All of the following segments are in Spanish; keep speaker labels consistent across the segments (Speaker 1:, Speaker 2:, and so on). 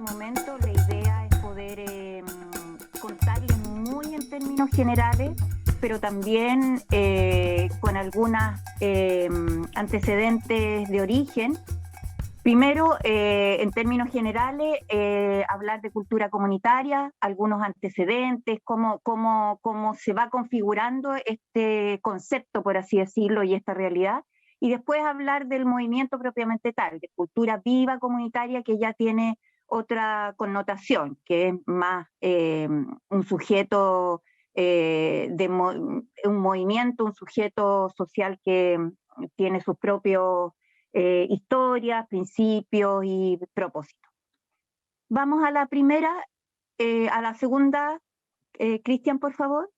Speaker 1: momento la idea es poder contarles muy en términos generales, pero también con algunos antecedentes de origen. Primero, en términos generales, hablar de cultura comunitaria, algunos antecedentes, cómo se va configurando este concepto, por así decirlo, y esta realidad. Y después hablar del movimiento propiamente tal, de cultura viva comunitaria, que ya tiene otra connotación, que es más un sujeto un movimiento, un sujeto social que tiene sus propios historias, principios y propósitos. Vamos a la primera, a la segunda, Cristian, por favor.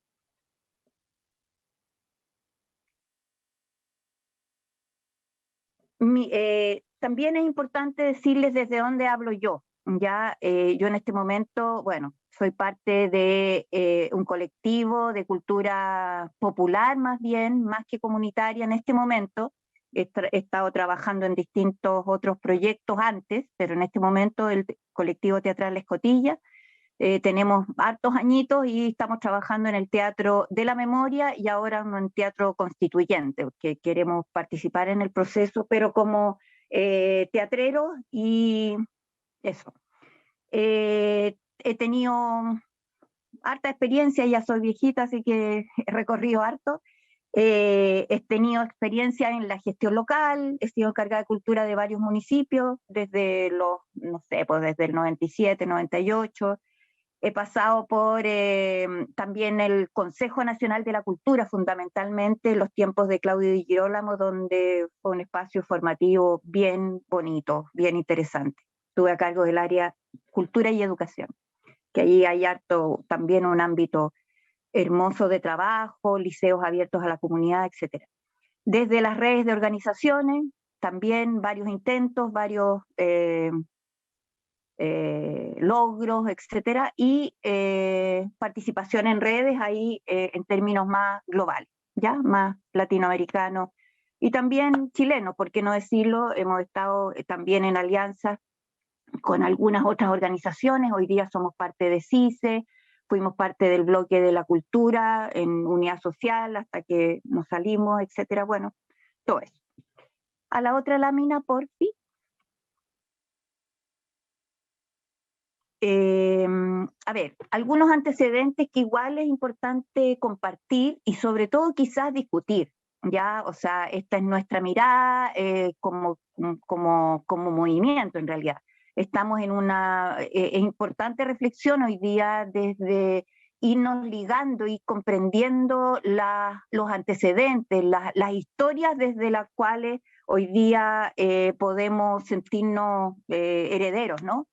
Speaker 1: También es importante decirles desde dónde hablo yo. Ya, yo en este momento, bueno, soy parte de un colectivo de cultura popular, más bien, más que comunitaria en este momento. He estado trabajando en distintos otros proyectos antes, pero en este momento el colectivo teatral Escotilla. Tenemos hartos añitos y estamos trabajando en el Teatro de la Memoria y ahora en un teatro constituyente, que queremos participar en el proceso, pero como teatreros y eso. He tenido harta experiencia, ya soy viejita, así que he recorrido harto. He tenido experiencia en la gestión local, he sido encargada de cultura de varios municipios, desde los, no sé, pues desde el 97, 98. He pasado por también el Consejo Nacional de la Cultura, fundamentalmente en los tiempos de Claudio Di Girolamo, donde fue un espacio formativo bien bonito, bien interesante. Estuve a cargo del área Cultura y Educación, que ahí hay harto también un ámbito hermoso de trabajo, liceos abiertos a la comunidad, etc. Desde las redes de organizaciones, también varios intentos, varios logros, etcétera, y participación en redes ahí en términos más globales, ya más latinoamericanos y también chilenos, por qué no decirlo. Hemos estado también en alianzas con algunas otras organizaciones. Hoy día somos parte de CICE, fuimos parte del bloque de la cultura en Unidad Social hasta que nos salimos, etcétera. Bueno, todo eso. A la otra lámina, por fin. A ver, algunos antecedentes que igual es importante compartir y sobre todo quizás discutir, ¿ya? O sea, esta es nuestra mirada como movimiento en realidad. Estamos en una importante reflexión hoy día desde irnos ligando y comprendiendo los antecedentes, las historias desde las cuales hoy día podemos sentirnos herederos, ¿no?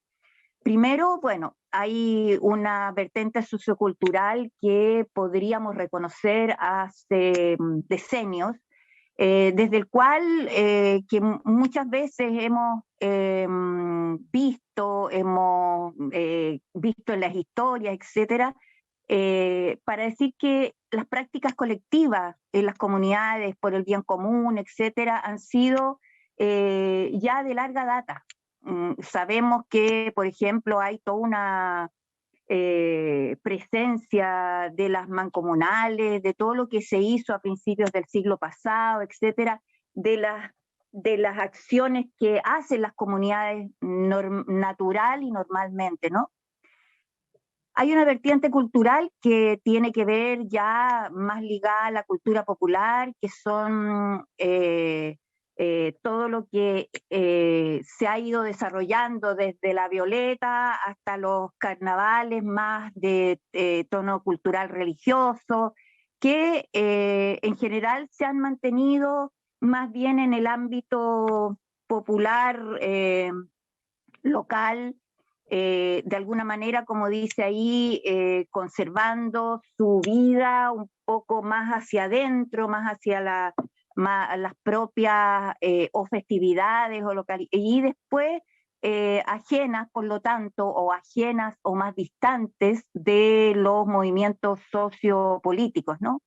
Speaker 1: Primero, bueno, hay una vertiente sociocultural que podríamos reconocer hace decenios, desde el cual que muchas veces hemos visto en las historias, etcétera, para decir que las prácticas colectivas en las comunidades por el bien común, etcétera, han sido ya de larga data. Sabemos que, por ejemplo, hay toda una presencia de las mancomunales, de todo lo que se hizo a principios del siglo pasado, etcétera, de las acciones que hacen las comunidades natural y normalmente, ¿no? Hay una vertiente cultural que tiene que ver ya más ligada a la cultura popular, que son todo lo que se ha ido desarrollando desde la Violeta hasta los carnavales más de tono cultural religioso, que en general se han mantenido más bien en el ámbito popular local, de alguna manera, como dice ahí, conservando su vida un poco más hacia adentro, más hacia las propias o festividades o y después ajenas, por lo tanto, o ajenas o más distantes de los movimientos sociopolíticos, ¿no?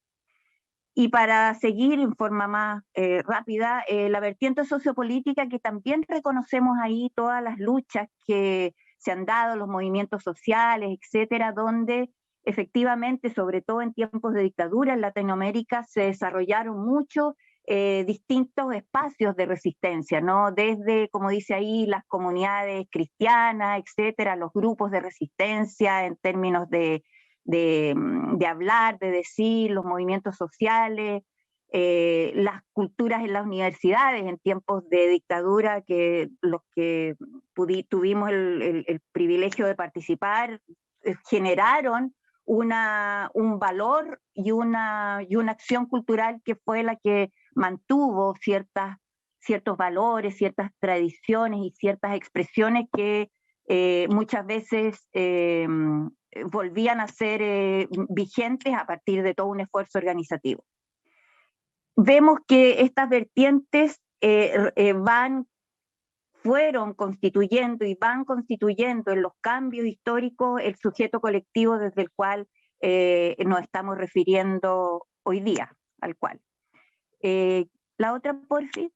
Speaker 1: Y para seguir en forma más rápida, la vertiente sociopolítica, que también reconocemos ahí todas las luchas que se han dado los movimientos sociales, etcétera, donde efectivamente, sobre todo en tiempos de dictadura en Latinoamérica, se desarrollaron muchos distintos espacios de resistencia, ¿no? Desde, como dice ahí, las comunidades cristianas, etcétera, los grupos de resistencia en términos de hablar, de decir, los movimientos sociales, las culturas en las universidades en tiempos de dictadura, que los que tuvimos el privilegio de participar, generaron un valor y una acción cultural que fue la que mantuvo ciertos valores, ciertas tradiciones y ciertas expresiones que muchas veces volvían a ser vigentes a partir de todo un esfuerzo organizativo. Vemos que estas vertientes fueron constituyendo y van constituyendo en los cambios históricos el sujeto colectivo desde el cual nos estamos refiriendo hoy día, al cual. La otra, porfi.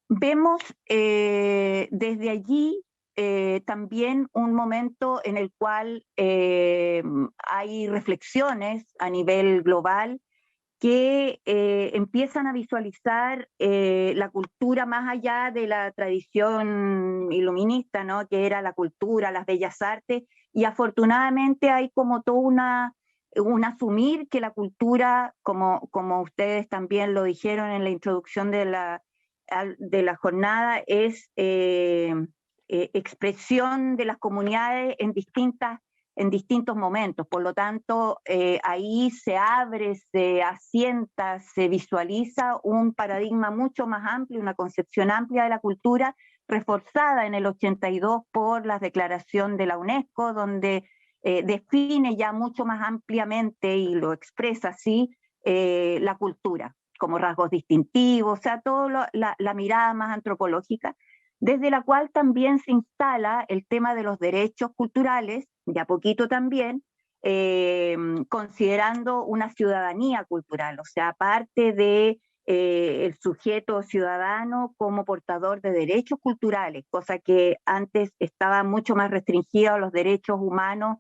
Speaker 1: Vemos desde allí también un momento en el cual hay reflexiones a nivel global que empiezan a visualizar la cultura más allá de la tradición iluminista, ¿no? Que era la cultura, las bellas artes, y afortunadamente hay como todo un asumir que la cultura, como ustedes también lo dijeron en la introducción de la jornada, es expresión de las comunidades en distintos momentos. Por lo tanto, ahí se abre, se asienta, se visualiza un paradigma mucho más amplio, una concepción amplia de la cultura, reforzada en el 82 por la declaración de la UNESCO, donde define ya mucho más ampliamente y lo expresa así la cultura como rasgos distintivos, o sea, toda la mirada más antropológica, desde la cual también se instala el tema de los derechos culturales, de a poquito también, considerando una ciudadanía cultural, o sea, aparte de el sujeto ciudadano como portador de derechos culturales, cosa que antes estaba mucho más restringida a los derechos humanos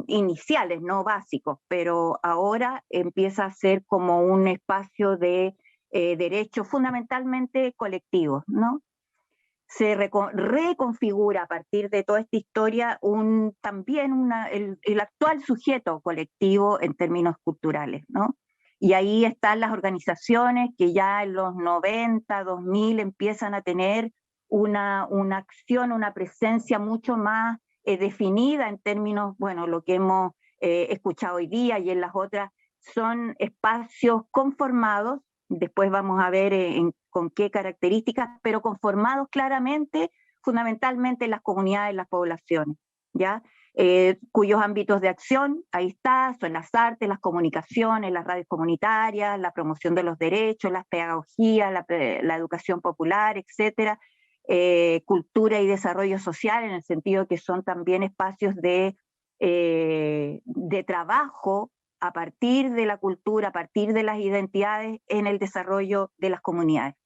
Speaker 1: iniciales, no básicos, pero ahora empieza a ser como un espacio de derechos fundamentalmente colectivos, ¿no? Se reconfigura a partir de toda esta historia también el actual sujeto colectivo en términos culturales, ¿no? Y ahí están las organizaciones que ya en los 90, 2000 empiezan a tener una acción, una presencia mucho más definida en términos, bueno, lo que hemos escuchado hoy día y en las otras, son espacios conformados, después vamos a ver con qué características, pero conformados claramente, fundamentalmente en las comunidades, en las poblaciones, ¿ya? Cuyos ámbitos de acción, ahí está, son las artes, las comunicaciones, las radios comunitarias, la promoción de los derechos, las pedagogías, la educación popular, etcétera, cultura y desarrollo social, en el sentido que son también espacios de trabajo a partir de la cultura, a partir de las identidades en el desarrollo de las comunidades.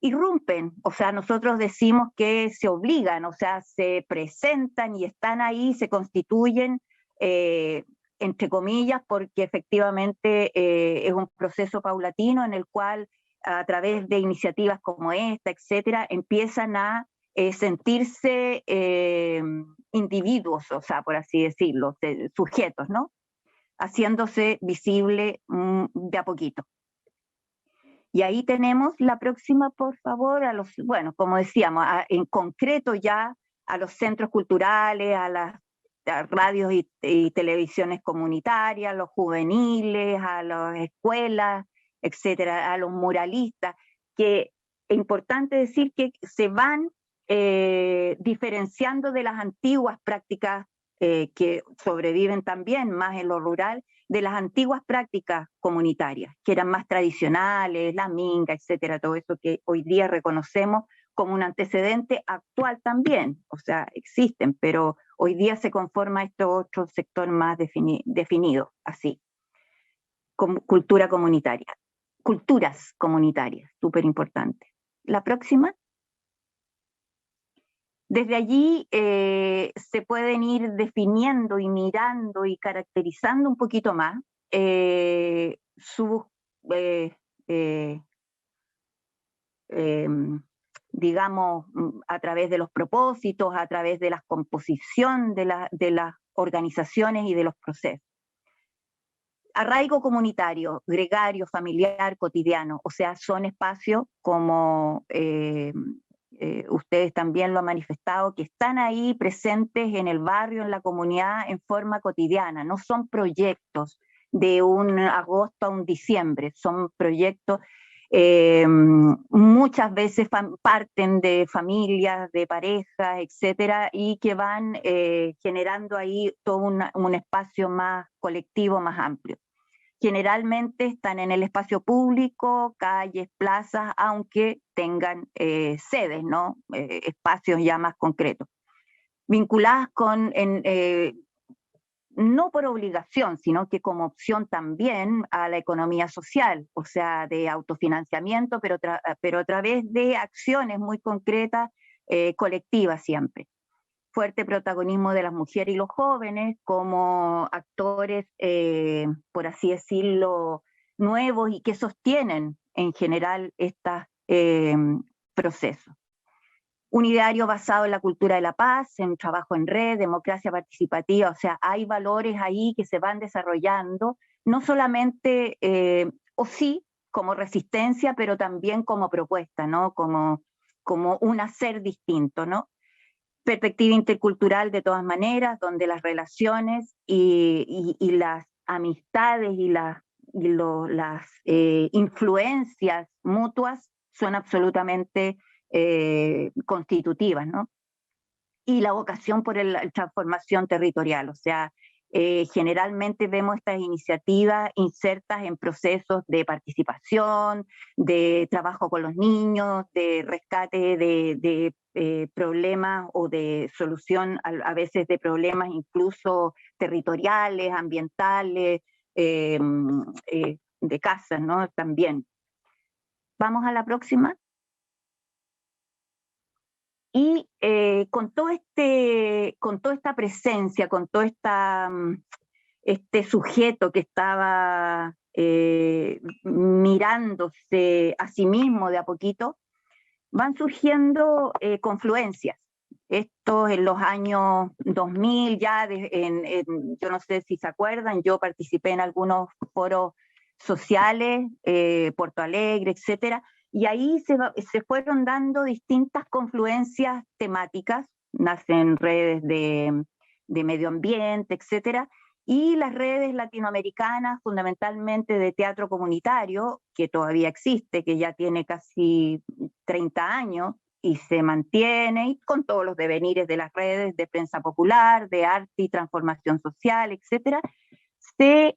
Speaker 1: Irrumpen, o sea, nosotros decimos que se obligan, o sea, se presentan y están ahí, se constituyen, entre comillas, porque efectivamente es un proceso paulatino en el cual a través de iniciativas como esta, etcétera, empiezan a sentirse individuos, o sea, por así decirlo, sujetos, ¿no? Haciéndose visible de a poquito. Y ahí tenemos la próxima, por favor, bueno, como decíamos, en concreto ya a los centros culturales, a las radios y televisiones comunitarias, a los juveniles, a las escuelas, etcétera, a los muralistas, que es importante decir que se van diferenciando de las antiguas prácticas que sobreviven también más en lo rural, de las antiguas prácticas comunitarias, que eran más tradicionales, la minga, etcétera, todo eso que hoy día reconocemos como un antecedente actual también, o sea, existen, pero hoy día se conforma este otro sector más definido, así. Cultura comunitaria. Culturas comunitarias, súper importante. La próxima. Desde allí se pueden ir definiendo y mirando y caracterizando un poquito más sus, eh, eh, digamos, a través de los propósitos, a través de la composición de las organizaciones y de los procesos. Arraigo comunitario, gregario, familiar, cotidiano, o sea, son espacios como ustedes también lo han manifestado, que están ahí presentes en el barrio, en la comunidad, en forma cotidiana, no son proyectos de un agosto a un diciembre, son proyectos muchas veces parten de familias, de parejas, etcétera, y que van generando ahí todo un espacio más colectivo, más amplio. Generalmente están en el espacio público, calles, plazas, aunque tengan sedes, ¿no? Espacios ya más concretos. Vinculadas con, no por obligación, sino que como opción también a la economía social, o sea, de autofinanciamiento, pero a través de acciones muy concretas, colectivas siempre. Fuerte protagonismo de las mujeres y los jóvenes como actores, por así decirlo, nuevos y que sostienen en general estos procesos. Un ideario basado en la cultura de la paz, en trabajo en red, democracia participativa, o sea, hay valores ahí que se van desarrollando, no solamente, o sí, como resistencia, pero también como propuesta, ¿no? Como un hacer distinto, ¿no? Perspectiva intercultural de todas maneras, donde las relaciones y las amistades y las influencias mutuas son absolutamente constitutivas, ¿no? Y la vocación por la transformación territorial, o sea, generalmente vemos estas iniciativas insertas en procesos de participación, de trabajo con los niños, de rescate de problemas o de solución a veces de problemas incluso territoriales, ambientales, de casas, ¿no? También. Vamos a la próxima. Y con toda esta presencia, con todo este sujeto que estaba mirándose a sí mismo de a poquito, van surgiendo confluencias. Esto en los años 2000, ya yo no sé si se acuerdan, yo participé en algunos foros sociales, Porto Alegre, etcétera, y ahí se fueron dando distintas confluencias temáticas, nacen redes de medio ambiente, etcétera, y las redes latinoamericanas, fundamentalmente de teatro comunitario, que todavía existe, que ya tiene casi 30 años y se mantiene, y con todos los devenires de las redes de prensa popular, de arte y transformación social, etcétera, se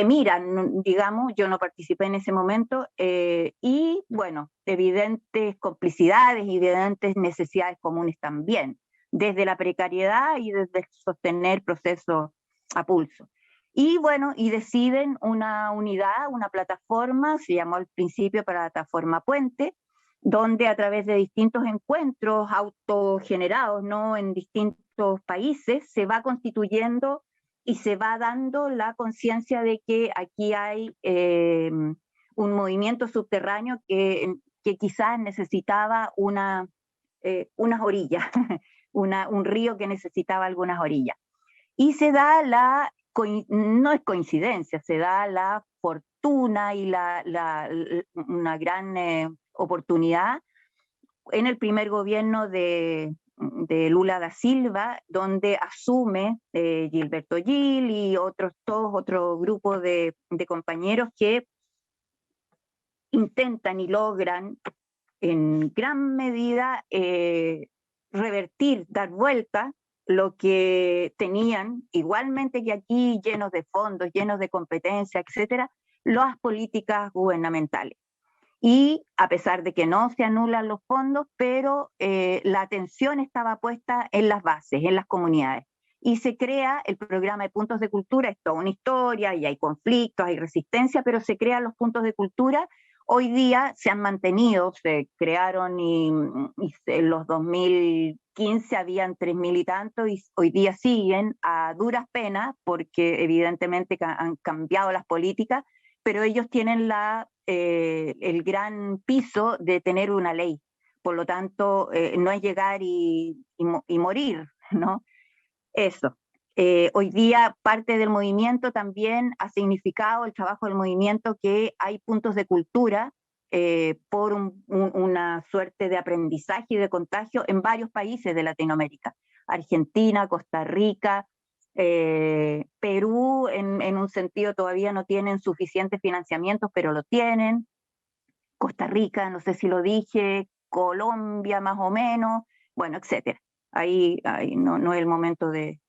Speaker 1: miran, digamos, yo no participé en ese momento, y bueno, evidentes complicidades, evidentes necesidades comunes también, desde la precariedad y desde sostener procesos a pulso. Y bueno, y deciden una unidad, una plataforma, se llamó al principio Plataforma Puente, donde a través de distintos encuentros autogenerados, ¿no? En distintos países, se va constituyendo y se va dando la conciencia de que aquí hay un movimiento subterráneo que quizás necesitaba unas orillas, un río que necesitaba algunas orillas. Y se da no es coincidencia, se da la fortuna y una gran oportunidad en el primer gobierno de Lula da Silva, donde asume Gilberto Gil y otro grupo de compañeros que intentan y logran en gran medida revertir, dar vuelta lo que tenían, igualmente que aquí, llenos de fondos, llenos de competencia, etcétera, las políticas gubernamentales. Y a pesar de que no se anulan los fondos, pero la atención estaba puesta en las bases, en las comunidades. Y se crea el programa de puntos de cultura, es toda una historia, y hay conflictos, hay resistencia, pero se crean los puntos de cultura, Hoy día se han mantenido, se crearon en los 2015 habían 3.000 y tanto, y hoy día siguen a duras penas porque evidentemente han cambiado las políticas, pero ellos tienen el gran piso de tener una ley. Por lo tanto, no es llegar y morir, ¿no? Eso. Hoy día parte del movimiento también ha significado el trabajo del movimiento que hay puntos de cultura por una suerte de aprendizaje y de contagio en varios países de Latinoamérica. Argentina, Costa Rica, Perú en un sentido todavía no tienen suficiente financiamiento, pero lo tienen. Costa Rica, no sé si lo dije, Colombia más o menos, bueno, etcétera. Ahí no es el momento de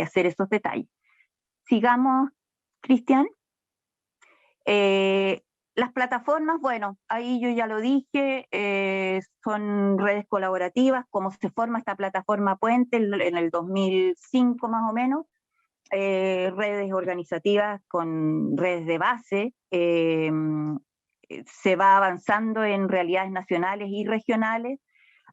Speaker 1: hacer esos detalles. Sigamos, Cristian. Las plataformas, bueno, ahí yo ya lo dije, son redes colaborativas, cómo se forma esta plataforma Puente en el 2005 más o menos, redes organizativas con redes de base, se va avanzando en realidades nacionales y regionales.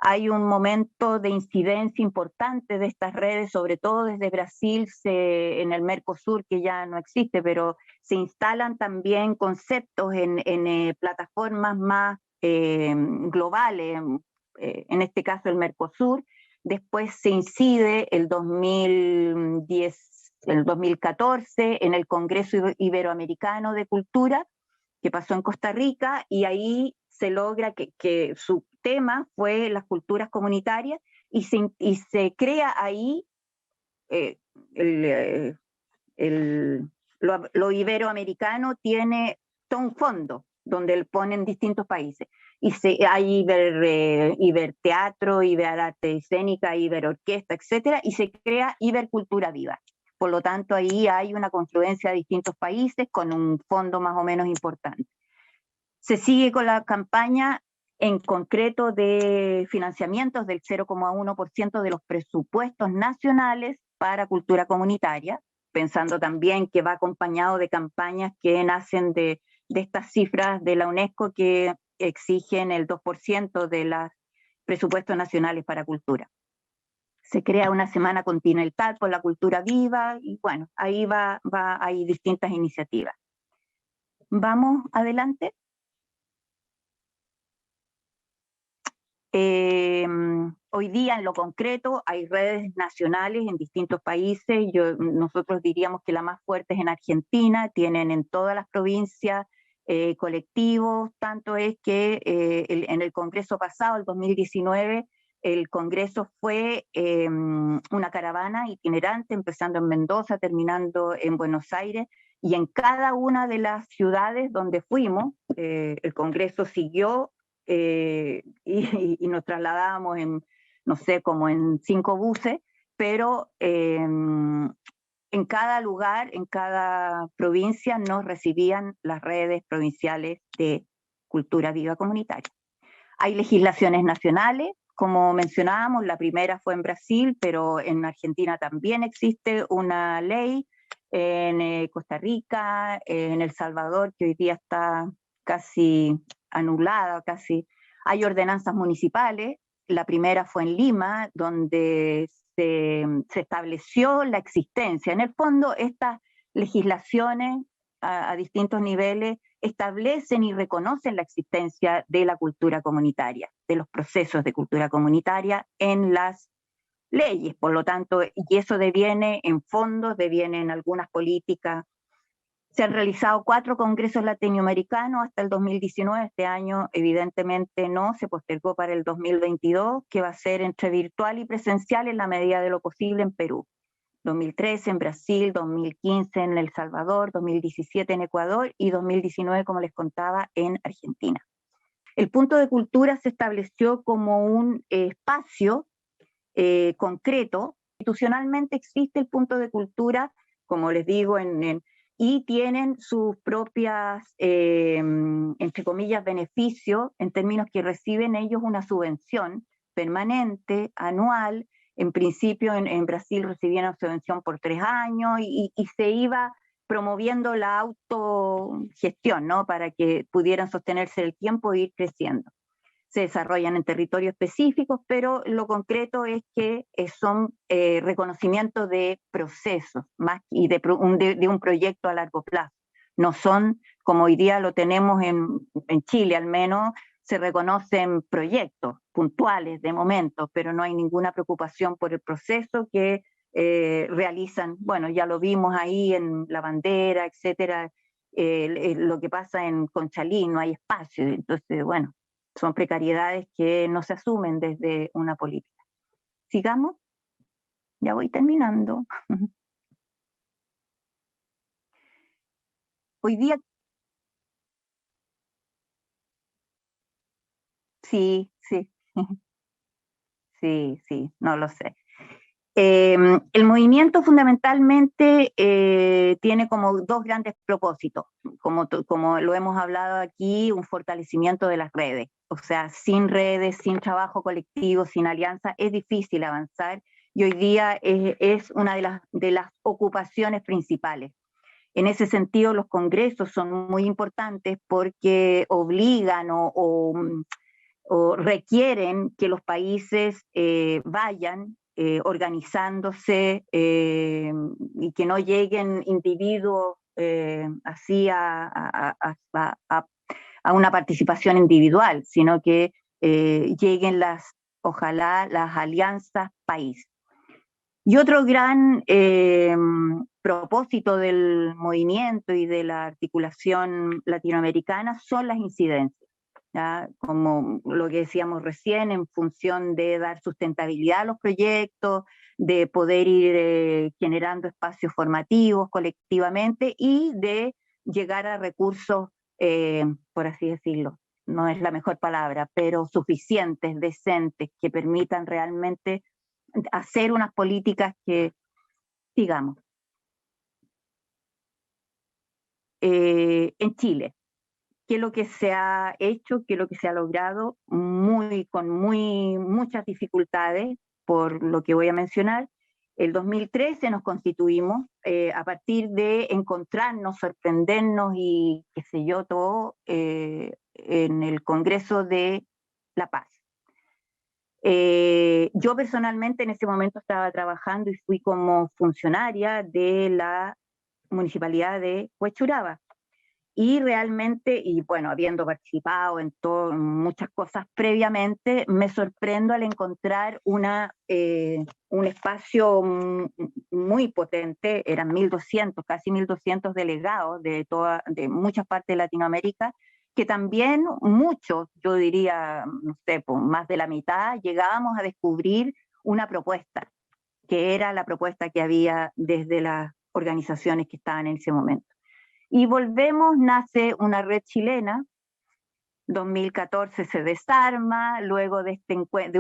Speaker 1: Hay un momento de incidencia importante de estas redes, sobre todo desde Brasil, en el Mercosur, que ya no existe, pero se instalan también conceptos en plataformas más globales, en este caso el Mercosur. Después se incide el 2014 en el Congreso Iberoamericano de Cultura, que pasó en Costa Rica, y ahí se logra que su tema fue las culturas comunitarias, y se crea ahí eh, lo iberoamericano tiene todo un fondo donde ponen distintos países. Y hay Iberteatro, Iberarte Escénica, Iberorquesta, etcétera, y se crea Ibercultura Viva. Por lo tanto, ahí hay una confluencia de distintos países con un fondo más o menos importante. Se sigue con la campaña en concreto de financiamientos del 0,1% de los presupuestos nacionales para cultura comunitaria, pensando también que va acompañado de campañas que nacen de estas cifras de la UNESCO que exigen el 2% de los presupuestos nacionales para cultura. Se crea una semana continental por la cultura viva y bueno, ahí hay distintas iniciativas. Vamos adelante. Hoy día, en lo concreto, hay redes nacionales en distintos países. Nosotros diríamos que la más fuerte es en Argentina, tienen en todas las provincias colectivos, tanto es que en el Congreso pasado, el 2019, el Congreso fue una caravana itinerante, empezando en Mendoza, terminando en Buenos Aires, y en cada una de las ciudades donde fuimos, el Congreso siguió y nos trasladábamos no sé, como en 5 buses, pero en cada lugar, en cada provincia nos recibían las redes provinciales de cultura viva comunitaria. Hay legislaciones nacionales, como mencionábamos, la primera fue en Brasil, pero en Argentina también existe una ley, en Costa Rica, en El Salvador, que hoy día está casi anulada, casi. Hay ordenanzas municipales, la primera fue en Lima, donde se estableció la existencia. En el fondo, estas legislaciones a distintos niveles establecen y reconocen la existencia de la cultura comunitaria, de los procesos de cultura comunitaria en las leyes, por lo tanto, y eso deviene en fondos, deviene en algunas políticas. Se han realizado 4 congresos latinoamericanos hasta el 2019, este año evidentemente no, se postergó para el 2022, que va a ser entre virtual y presencial en la medida de lo posible en Perú. 2013 en Brasil, 2015 en El Salvador, 2017 en Ecuador y 2019, como les contaba, en Argentina. El punto de cultura se estableció como un espacio concreto. Institucionalmente existe el punto de cultura, como les digo, y tienen sus propias, entre comillas, beneficios, en términos que reciben ellos una subvención permanente, anual. En principio en Brasil recibían una subvención por 3 años y se iba promoviendo la autogestión, ¿no? Para que pudieran sostenerse el tiempo e ir creciendo. Se desarrollan en territorios específicos, pero lo concreto es que son reconocimientos de procesos más y de un proyecto a largo plazo. No son, como hoy día lo tenemos en Chile al menos, se reconocen proyectos puntuales de momento, pero no hay ninguna preocupación por el proceso que realizan. Bueno, ya lo vimos ahí en La Bandera, etcétera, lo que pasa en Conchalí, no hay espacio, entonces, bueno, son precariedades que no se asumen desde una política. Sigamos, ya voy terminando. Hoy día, sí, sí, sí, sí, no lo sé. El movimiento fundamentalmente tiene como dos grandes propósitos, como lo hemos hablado aquí, un fortalecimiento de las redes. O sea, sin redes, sin trabajo colectivo, sin alianza, es difícil avanzar y hoy día es una de las ocupaciones principales. En ese sentido, los congresos son muy importantes porque obligan o requieren que los países vayan organizándose y que no lleguen individuos así a una participación individual, sino que lleguen ojalá las alianzas país. Y otro gran propósito del movimiento y de la articulación latinoamericana son las incidencias, ¿ya? Como lo que decíamos recién, en función de dar sustentabilidad a los proyectos, de poder ir generando espacios formativos colectivamente y de llegar a recursos, por así decirlo, no es la mejor palabra, pero suficientes, decentes, que permitan realmente hacer unas políticas que, digamos, en Chile, qué es lo que se ha hecho, qué es lo que se ha logrado, con muchas dificultades, por lo que voy a mencionar. El 2013 nos constituimos a partir de encontrarnos, sorprendernos y qué sé yo, todo en el Congreso de La Paz. Yo personalmente en ese momento estaba trabajando y fui como funcionaria de la municipalidad de Huechuraba. Y realmente, y bueno, habiendo participado en muchas cosas previamente, me sorprendo al encontrar un espacio muy potente, eran 1.200, casi 1.200 delegados de muchas partes de Latinoamérica, que también muchos, yo diría, no sé, pues más de la mitad, llegábamos a descubrir una propuesta, que era la propuesta que había desde las organizaciones que estaban en ese momento. Y volvemos, nace una red chilena, 2014 se desarma, luego de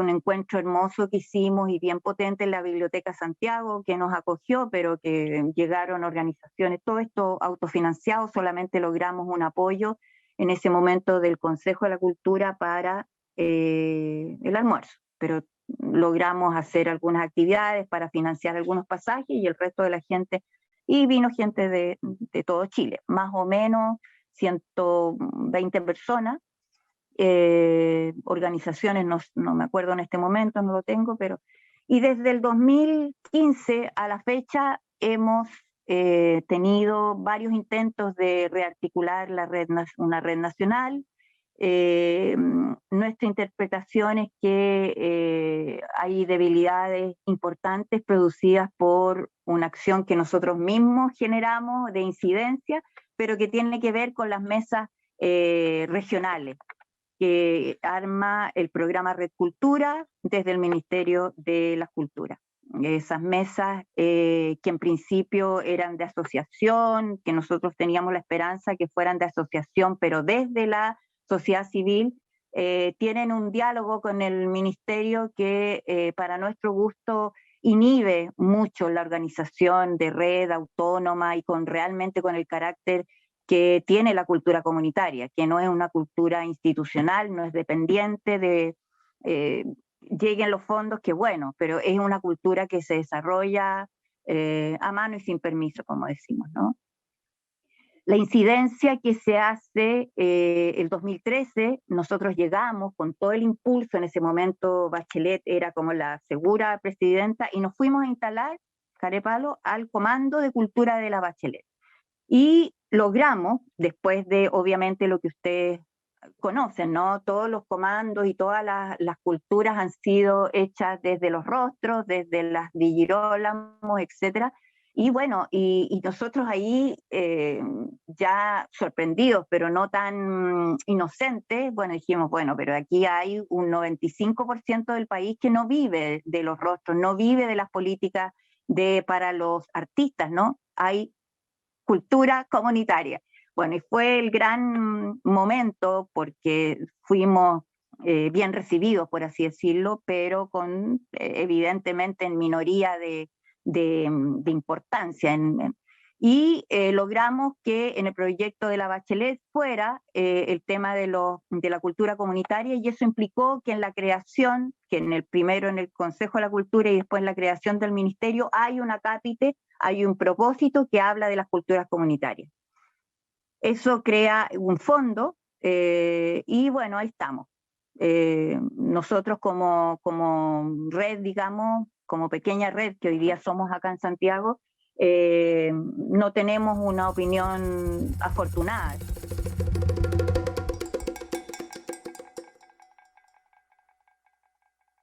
Speaker 1: un encuentro hermoso que hicimos y bien potente en la Biblioteca Santiago, que nos acogió, pero que llegaron organizaciones, todo esto autofinanciado, solamente logramos un apoyo en ese momento del Consejo de la Cultura para el almuerzo, pero logramos hacer algunas actividades para financiar algunos pasajes y el resto de la gente, y vino gente de todo Chile, más o menos 120 personas, organizaciones, no me acuerdo en este momento, no lo tengo, pero... Y desde el 2015 a la fecha hemos tenido varios intentos de rearticular una red nacional. Nuestra interpretación es que hay debilidades importantes producidas por una acción que nosotros mismos generamos de incidencia, pero que tiene que ver con las mesas regionales que arma el programa Red Cultura desde el Ministerio de la Cultura. Esas mesas que en principio eran de asociación, que nosotros teníamos la esperanza que fueran de asociación, pero desde la sociedad civil, tienen un diálogo con el ministerio que para nuestro gusto inhibe mucho la organización de red autónoma y realmente con el carácter que tiene la cultura comunitaria, que no es una cultura institucional, no es dependiente de lleguen los fondos, que bueno, pero es una cultura que se desarrolla a mano y sin permiso, como decimos, ¿no? La incidencia que se hace el 2013, nosotros llegamos con todo el impulso, en ese momento Bachelet era como la segura presidenta, y nos fuimos a instalar, carepalo, al Comando de Cultura de la Bachelet. Y logramos, después de obviamente lo que ustedes conocen, ¿no? Todos los comandos y todas las culturas han sido hechas desde los rostros, desde las digirólamos, etcétera. Y bueno, y nosotros ahí ya sorprendidos, pero no tan inocentes, bueno, dijimos, bueno, pero aquí hay un 95% del país que no vive de los rostros, no vive de las políticas para los artistas, ¿no? Hay cultura comunitaria. Bueno, y fue el gran momento porque fuimos bien recibidos, por así decirlo, pero con evidentemente en minoría de importancia. Y logramos que en el proyecto de la Bachelet fuera el tema de la cultura comunitaria, y eso implicó que en la creación, que primero en el Consejo de la Cultura y después en la creación del ministerio, hay un acápite, hay un propósito que habla de las culturas comunitarias. Eso crea un fondo y bueno, ahí estamos. Nosotros como red, digamos, como pequeña red que hoy día somos acá en Santiago, no tenemos una opinión afortunada.